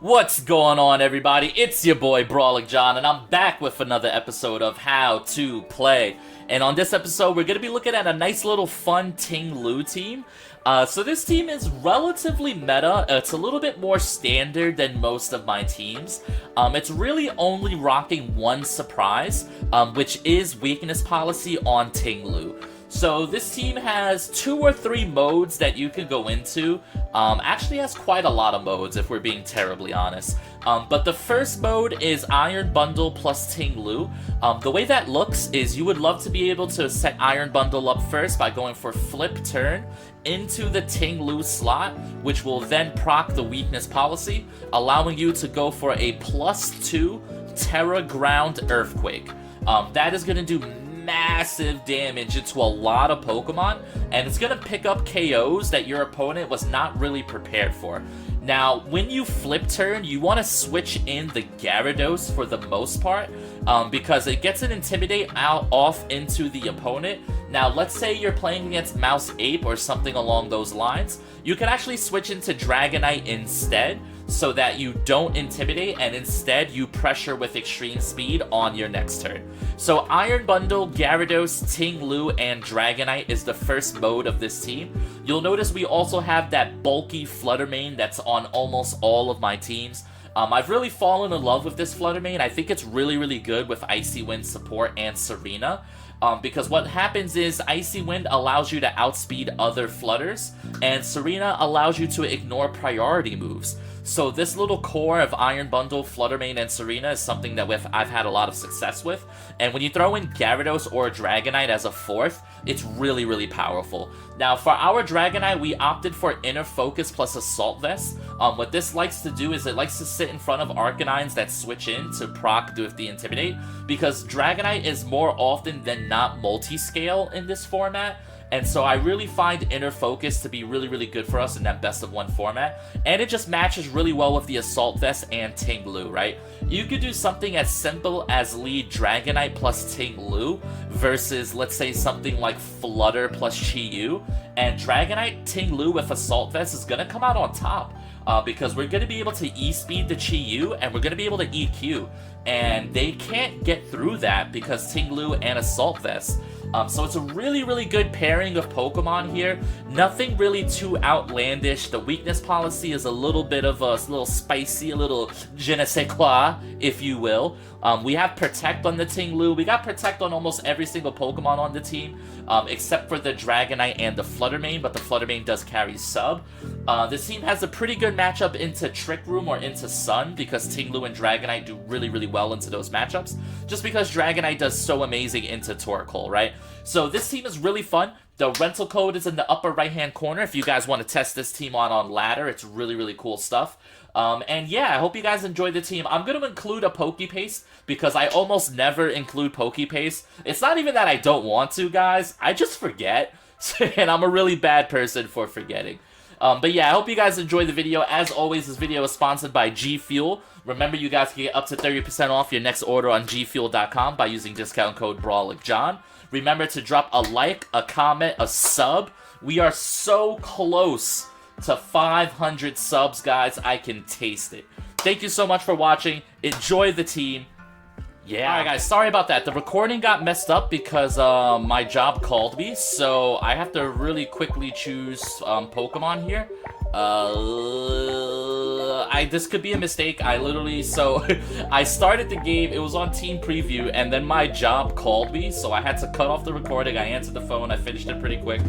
What's going on, everybody? It's your boy Brawling John, and I'm back with another episode of How to Play. And on this episode, we're going to be looking at a nice little fun Ting-Lu team. So this team is relatively meta. It's a little bit more standard than most of my teams. It's really only rocking one surprise, which is weakness policy on Ting-Lu. So this team has 2 or 3 modes that you can go into. Actually has quite a lot of modes if we're being terribly honest. But the first mode is Iron Bundle plus Ting-Lu. The way that looks is you would love to be able to set Iron Bundle up first by going for Flip Turn into the Ting-Lu slot, which will then proc the weakness policy, allowing you to go for a +2 Terra Ground Earthquake. That is going to do massive damage into a lot of Pokemon, and it's gonna pick up KOs that your opponent was not really prepared for. Now, when you flip turn, you want to switch in the Gyarados for the most part, because it gets an Intimidate off into the opponent. Now, let's say you're playing against Mouse Ape or something along those lines. You can actually switch into Dragonite instead, so that you don't intimidate and instead you pressure with extreme speed on your next turn. So Iron Bundle, Gyarados, Ting-Lu, and Dragonite is the first mode of this team. You'll notice we also have that bulky Flutter Mane that's on almost all of my teams. I've really fallen in love with this Flutter Mane. I think it's really good with Icy Wind support and Serena. Because what happens is Icy Wind allows you to outspeed other Flutters, and Serena allows you to ignore priority moves. So this little core of Iron Bundle, Flutter Mane, and Serena is something that I've had a lot of success with. And when you throw in Gyarados or Dragonite as a 4th, it's really powerful. Now, for our Dragonite, we opted for Inner Focus plus Assault Vest. What this likes to do is it likes to sit in front of Arcanines that switch in to proc with the Intimidate, because Dragonite is more often than not multi-scale in this format. And so I really find Inner Focus to be really good for us in that best of 1 format. And it just matches really well with the Assault Vest and Ting-Lu, right? You could do something as simple as lead Dragonite plus Ting-Lu versus, let's say, something like Flutter plus Chi-Yu. And Dragonite, Ting-Lu with Assault Vest is going to come out on top. Because we're going to be able to E-speed the Chi-Yu, and we're going to be able to EQ. And they can't get through that because Ting-Lu and Assault Vest. So it's a really good pairing of Pokemon here. Nothing really too outlandish. The weakness policy is a little bit of a little spicy, a little je ne sais quoi, if you will. We have Protect on the Ting-Lu. We got Protect on almost every single Pokemon on the team, except for the Dragonite and the Flutter Mane, but the Flutter Mane does carry Sub. This team has a pretty good matchup into Trick Room or into Sun, because Ting-Lu and Dragonite do really well into those matchups, just because Dragonite does so amazing into Torkoal, right? So this team is really fun. The rental code is in the upper right-hand corner if you guys want to test this team on ladder. It's really cool stuff. And yeah, I hope you guys enjoy the team. I'm going to include a Pokepaste because I almost never include Pokepaste. It's not even that I don't want to, guys. I just forget. And I'm a really bad person for forgetting. But yeah, I hope you guys enjoy the video. As always, this video is sponsored by G Fuel. Remember, you guys can get up to 30% off your next order on gfuel.com by using discount code BrawlingJohn. Remember to drop a like, a comment, a sub. We are so close to 500 subs, guys. I can taste it. Thank you so much for watching. Enjoy the team. Yeah. Alright, guys, sorry about that. The recording got messed up because my job called me, so I have to really quickly choose Pokemon here. This could be a mistake. I started the game, it was on Team Preview, and then my job called me, so I had to cut off the recording. I answered the phone, I finished it pretty quick.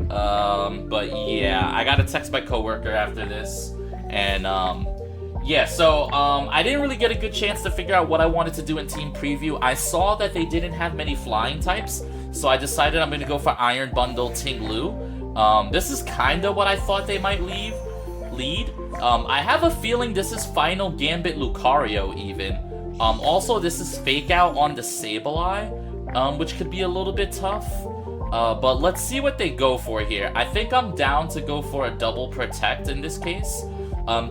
But yeah, I gotta text my coworker after this, and yeah, so I didn't really get a good chance to figure out what I wanted to do in Team Preview. I saw that they didn't have many flying types, so I decided I'm going to go for Iron Bundle Ting-Lu. This is kind of what I thought they might lead. I have a feeling this is Final Gambit Lucario even. Also, this is Fake Out on the Sableye, which could be a little bit tough. But let's see what they go for here. I think I'm down to go for a double Protect in this case.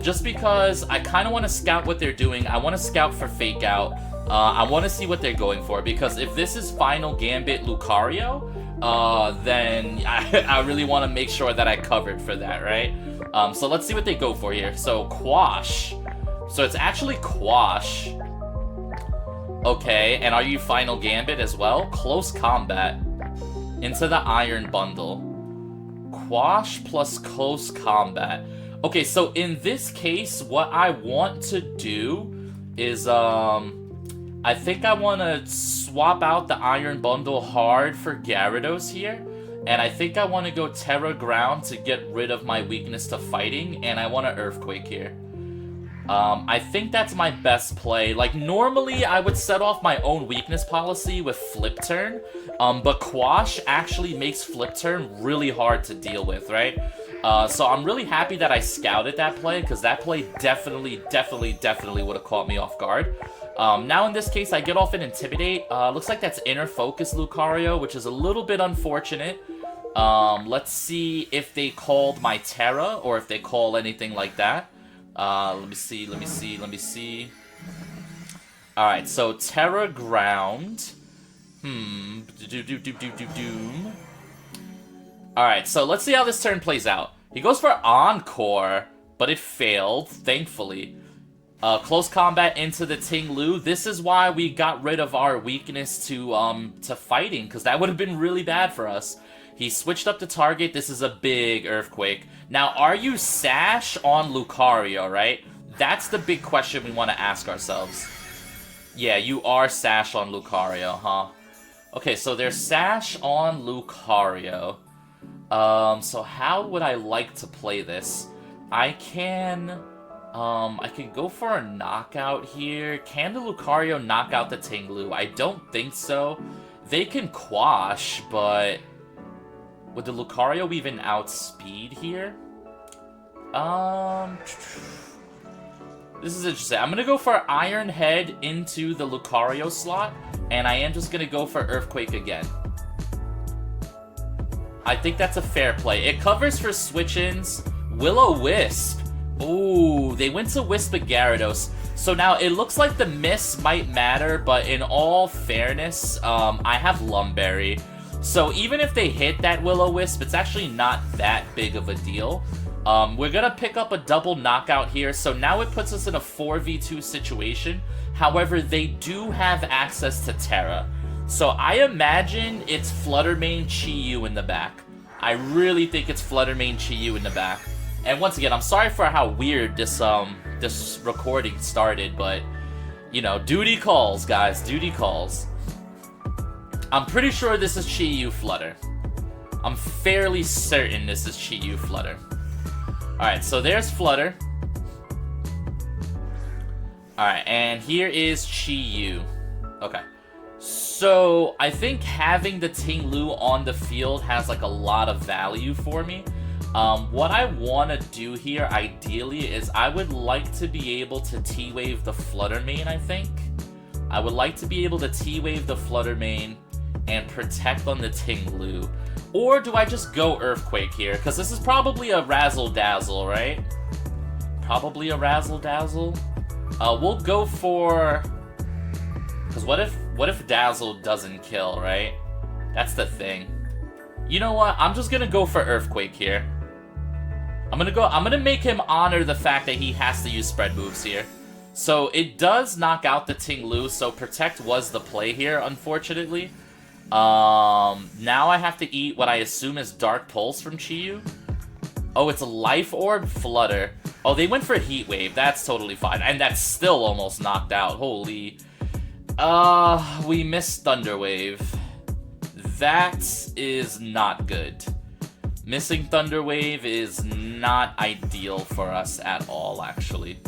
Just because I kind of want to scout what they're doing. I want to scout for Fake Out. I want to see what they're going for, because if this is Final Gambit Lucario, then I really want to make sure that I covered for that, right? So let's see what they go for here. So Quash, So it's actually Quash. Okay, and are you Final Gambit as well? Close Combat. Into the Iron Bundle. Quash plus Close Combat. Okay, so in this case, what I want to do is, I think I want to swap out the Iron Bundle hard for Gyarados here. And I think I want to go Terra Ground to get rid of my weakness to fighting, and I want to Earthquake here. I think that's my best play. Like, normally I would set off my own weakness policy with Flip Turn, but Quash actually makes Flip Turn really hard to deal with, right? So I'm really happy that I scouted that play, because that play definitely would have caught me off guard. Now in this case, I get off an Intimidate. Looks like that's Inner Focus Lucario, which is a little bit unfortunate. Let's see if they called my Terra, or if they call anything like that. Let me see. Alright, so Terra Ground. Doom. Alright, so let's see how this turn plays out. He goes for Encore, but it failed, thankfully. Close Combat into the Ting-Lu. This is why we got rid of our weakness to fighting, because that would have been really bad for us. He switched up the target. This is a big Earthquake. Now, are you Sash on Lucario, right? That's the big question we want to ask ourselves. Yeah, you are Sash on Lucario, huh? Okay, so there's Sash on Lucario. So how would I like to play this? I can go for a knockout here. Can the Lucario knock out the Ting-Lu? I don't think so. They can Quash, but would the Lucario even outspeed here? This is interesting. I'm gonna go for Iron Head into the Lucario slot, and I am just gonna go for Earthquake again. I think that's a fair play. It covers for switch-ins. Will-O-Wisp. Ooh, they went to Wisp at Gyarados. So now it looks like the miss might matter, but in all fairness, I have Lumberry. So even if they hit that Will-O-Wisp, it's actually not that big of a deal. We're gonna pick up a double knockout here, so now it puts us in a 4v2 situation. However, they do have access to Terra. So I imagine it's Flutter Mane Chi-Yu in the back. I really think it's Flutter Mane Chi-Yu in the back. And once again, I'm sorry for how weird this recording started, but, you know, duty calls, guys, duty calls. I'm pretty sure this is Chi-Yu Flutter. I'm fairly certain this is Chi-Yu Flutter. Alright, so there's Flutter. Alright, and here is Chi-Yu. Okay. So, I think having the Ting-Lu on the field has, like, a lot of value for me. What I want to do here, ideally, is I would like to be able to T-Wave the Flutter Mane, I think. I would like to be able to T-Wave the Flutter Mane and protect on the Ting-Lu. Or do I just go Earthquake here? Because this is probably a Razzle-Dazzle, right? Probably a Razzle-Dazzle. We'll go for... Because what if Dazzle doesn't kill, right? That's the thing. You know what? I'm just gonna go for Earthquake here. I'm gonna make him honor the fact that he has to use spread moves here. So it does knock out the Ting-Lu, so Protect was the play here, unfortunately. Now I have to eat what I assume is Dark Pulse from Chi-Yu. Oh, it's a Life Orb Flutter. Oh, they went for Heat Wave. That's totally fine. And that's still almost knocked out. Holy. We missed Thunder Wave. That is not good. Missing Thunder Wave is not ideal for us at all, actually.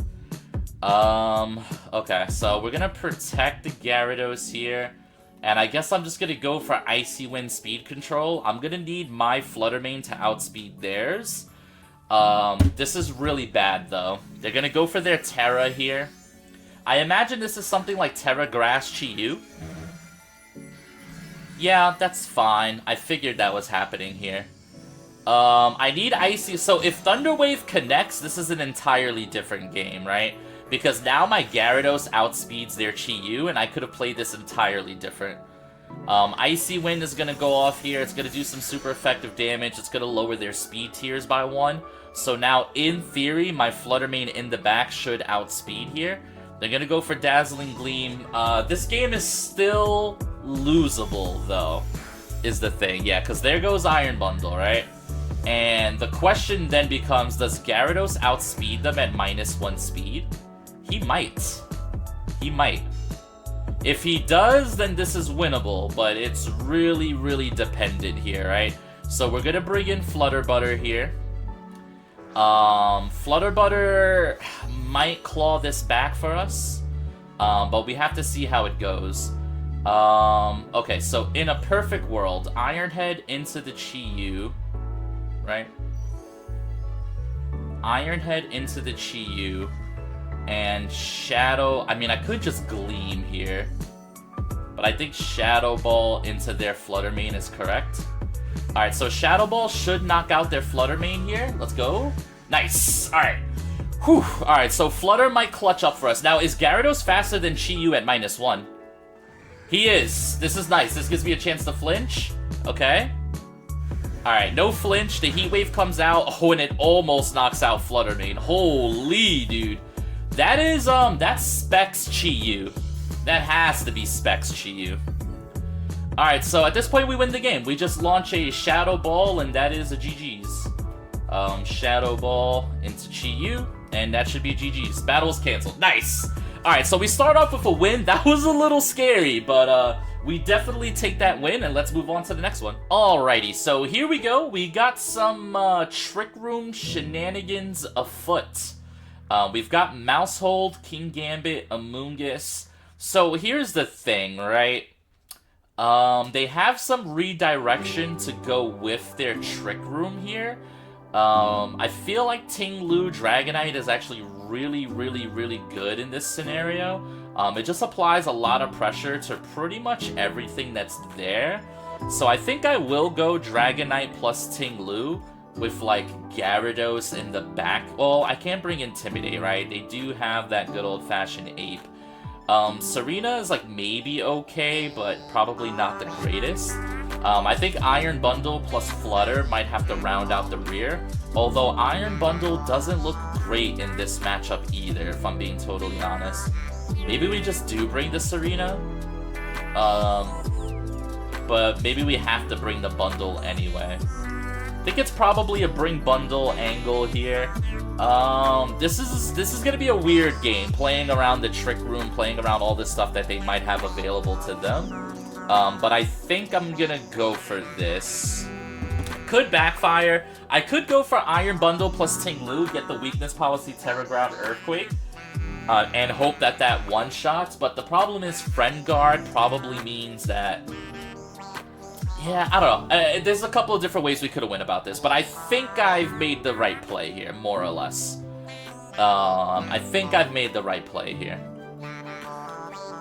Okay, so we're gonna protect the Gyarados here. And I guess I'm just gonna go for Icy Wind Speed Control. I'm gonna need my Flutter Mane to outspeed theirs. This is really bad, though. They're gonna go for their Terra here. I imagine this is something like Terra Grass Chi-Yu. Yeah, that's fine. I figured that was happening here. I need Icy... So if Thunder Wave connects, this is an entirely different game, right? Because now my Gyarados outspeeds their Chi-Yu, and I could have played this entirely different. Icy Wind is going to go off here. It's going to do some super effective damage. It's going to lower their speed tiers by 1. So now, in theory, my Flutter Mane in the back should outspeed here. They're gonna go for Dazzling Gleam. This game is still losable, though, is the thing. Yeah, because there goes Iron Bundle, right? And the question then becomes, does Gyarados outspeed them at -1 speed? He might. He might. If he does, then this is winnable, but it's really, really dependent here, right? So we're gonna bring in Flutter Butter here. Flutter Butter might claw this back for us, but we have to see how it goes. Okay, so in a perfect world, Iron Head into the Chi-Yu, right? Iron Head into the Chi-Yu, and Shadow... I mean, I could just Gleam here, but I think Shadow Ball into their Flutter Mane is correct. Alright, so Shadow Ball should knock out their Flutter Mane here. Let's go. Nice. Alright. Whew. Alright, so Flutter might clutch up for us. Now, is Gyarados faster than Chi-Yu at -1? He is. This is nice. This gives me a chance to flinch. Okay. Alright, no flinch. The Heat Wave comes out. Oh, and it almost knocks out Flutter Mane. Holy, dude. That is, that's Specs Chi-Yu. That has to be Specs Chi-Yu. Alright, so at this point we win the game. We just launch a Shadow Ball, and that is a GG's. Shadow Ball into Chi-Yu, and that should be GG's. Battle is canceled. Nice! Alright, so we start off with a win. That was a little scary, but we definitely take that win, and let's move on to the next one. Alrighty, so here we go. We got some Trick Room shenanigans afoot. We've got Mousehold, King Gambit, Amoonguss. So here's the thing, right? They have some redirection to go with their Trick Room here. I feel like Ting-Lu Dragonite is actually really, really, really good in this scenario. It just applies a lot of pressure to pretty much everything that's there. So I think I will go Dragonite plus Ting-Lu with, like, Gyarados in the back. Well, I can't bring Intimidate, right? They do have that good old-fashioned Ape. Serena is, like, maybe okay, but probably not the greatest. I think Iron Bundle plus Flutter might have to round out the rear, although Iron Bundle doesn't look great in this matchup either, if I'm being totally honest. Maybe we just do bring the Serena, but maybe we have to bring the Bundle anyway. I think it's probably a bring Bundle angle here. This is gonna be a weird game, playing around the Trick Room, playing around all this stuff that they might have available to them. But I think I'm gonna go for this. Could backfire. I could go for Iron Bundle plus Ting-Lu, get the weakness policy Terra Ground Earthquake, and hope that that one-shots, but the problem is Friend Guard probably means that... Yeah, I don't know. There's a couple of different ways we could have went about this, but I think I've made the right play here, more or less. I think I've made the right play here.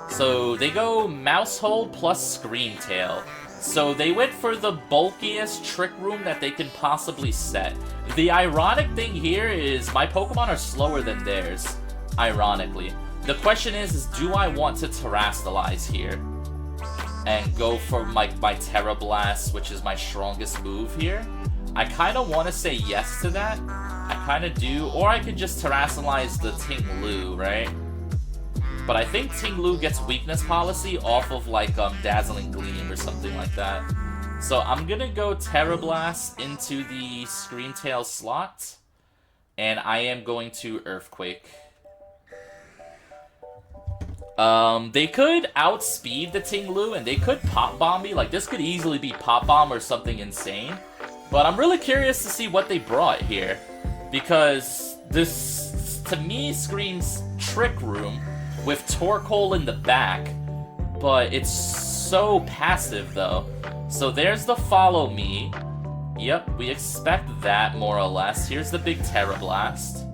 So they go Mousehold plus Scream Tail. So they went for the bulkiest Trick Room that they can possibly set. The ironic thing here is my Pokemon are slower than theirs, ironically. The question is do I want to Terrastalize here? And go for my Terra Blast, which is my strongest move here. I kind of want to say yes to that. I kind of do. Or I could just Terrastalize the Ting-Lu, right? But I think Ting-Lu gets weakness policy off of, like, Dazzling Gleam or something like that. So I'm gonna go Terra Blast into the Scream Tail slot. And I am going to Earthquake. They could outspeed the Ting-Lu, and they could Pop Bomb me. Like, this could easily be Pop Bomb or something insane. But I'm really curious to see what they brought here. Because this, to me, screams Trick Room with Torkoal in the back. But it's so passive, though. So there's the Follow Me. Yep, we expect that, more or less. Here's the big Terra Blast.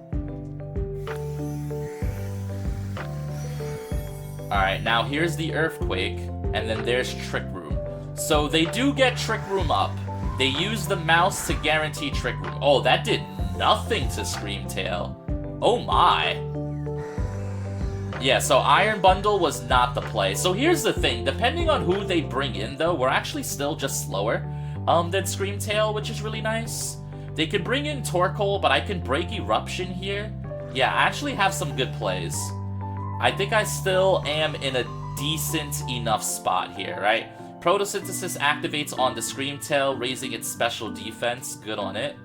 Alright, now here's the Earthquake, and then there's Trick Room. So they do get Trick Room up. They use the mouse to guarantee Trick Room. Oh, that did nothing to Scream Tail. Oh my. Yeah, so Iron Bundle was not the play. So here's the thing, depending on who they bring in, though, we're actually still just slower than Scream Tail, which is really nice. They could bring in Torkoal, but I can break Eruption here. Yeah, I actually have some good plays. I think I still am in a decent enough spot here, right? Photosynthesis activates on the Screamtail, raising its special defense. Good on it.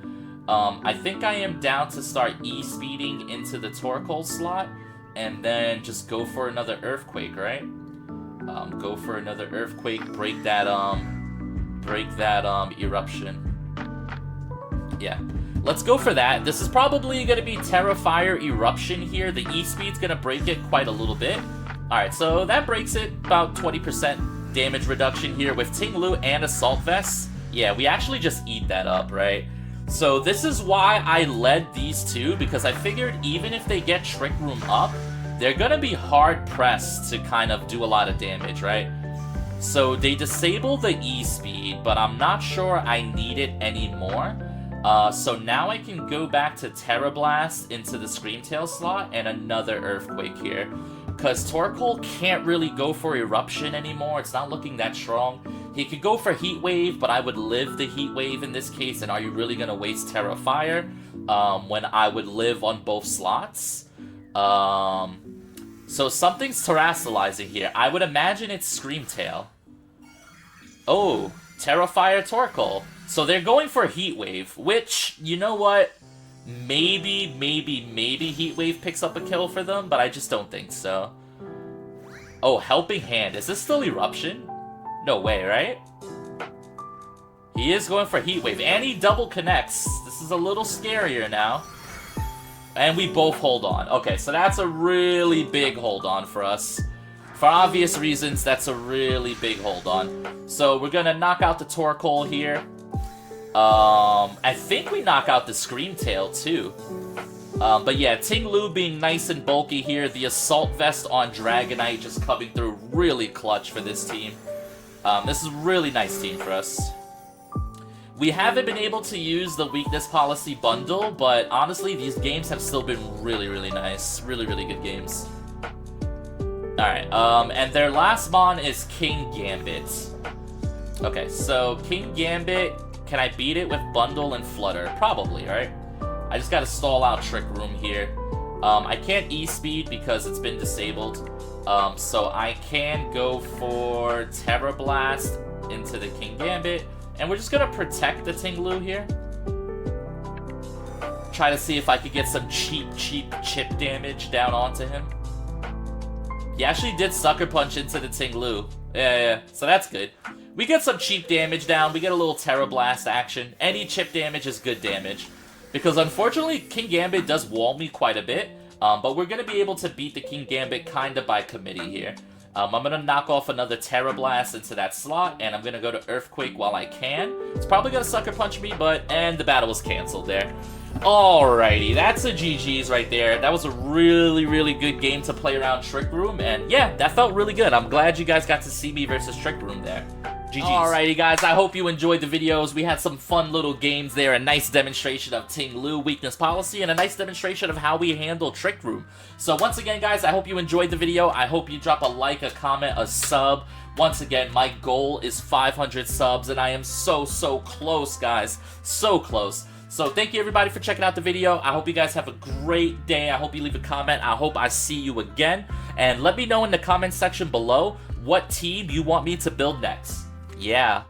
I think I am down to start E-speeding into the Torkoal slot, and then just go for another Earthquake, right? Go for another Earthquake, break that Eruption. Yeah, let's go for that. This is probably going to be Terra Fire Eruption here. The E-speed's going to break it quite a little bit. Alright, so that breaks it, about 20% damage reduction here with Ting-Lu and Assault Vest. Yeah, we actually just eat that up, right? So this is why I led these two, because I figured even if they get Trick Room up, they're gonna be hard-pressed to kind of do a lot of damage, right? So they disable the E-speed, but I'm not sure I need it anymore. So now I can go back to Terra Blast into the Screamtail slot and another Earthquake here. Because Torkoal can't really go for Eruption anymore, it's not looking that strong. He could go for Heat Wave, but I would live the Heat Wave in this case, and are you really going to waste Terra Fire when I would live on both slots? So something's terrestrializing here. I would imagine it's Screamtail. Oh, Terra Fire Torkoal. So they're going for Heat Wave, which, you know what? Maybe Heat Wave picks up a kill for them, but I just don't think so. Oh, Helping Hand. Is this still Eruption? No way, right? He is going for Heat Wave, and he double connects. This is a little scarier now. And we both hold on. Okay, so that's a really big hold on for us. For obvious reasons, that's a really big hold on. So we're gonna knock out the Torkoal here. I think we knock out the Screamtail too. But yeah, Ting-Lu being nice and bulky here. The Assault Vest on Dragonite just coming through really clutch for this team. This is a really nice team for us. We haven't been able to use the Weakness Policy bundle, but honestly, these games have still been really nice. Really good games. Alright, and their last mon is King Gambit. Okay, so King Gambit, can I beat it with Bundle and Flutter? Probably, right? I just gotta stall out Trick Room here. I can't E-speed because it's been disabled. So I can go for Terra Blast into the King Gambit. And we're just gonna protect the Ting-Lu here. Try to see if I could get some cheap chip damage down onto him. He actually did Sucker Punch into the Ting-Lu. Yeah, so that's good. We get some cheap damage down, we get a little Terra Blast action. Any chip damage is good damage. Because unfortunately, King Gambit does wall me quite a bit. But we're gonna be able to beat the King Gambit kinda by committee here. I'm gonna knock off another Terra Blast into that slot, and I'm gonna go to Earthquake while I can. It's probably gonna Sucker Punch me, and the battle was canceled there. Alrighty, that's a GG's right there. That was a really good game to play around Trick Room, and yeah, that felt really good. I'm glad you guys got to see me versus Trick Room there. GG's. Alrighty guys, I hope you enjoyed the videos. We had some fun little games there, a nice demonstration of Ting-Lu Weakness Policy, and a nice demonstration of how we handle Trick Room. So once again guys, I hope you enjoyed the video. I hope you drop a like, a comment, a sub. Once again, my goal is 500 subs, and I am so close guys, so close. So thank you everybody for checking out the video. I hope you guys have a great day. I hope you leave a comment. I hope I see you again. And let me know in the comment section below what team you want me to build next. Yeah.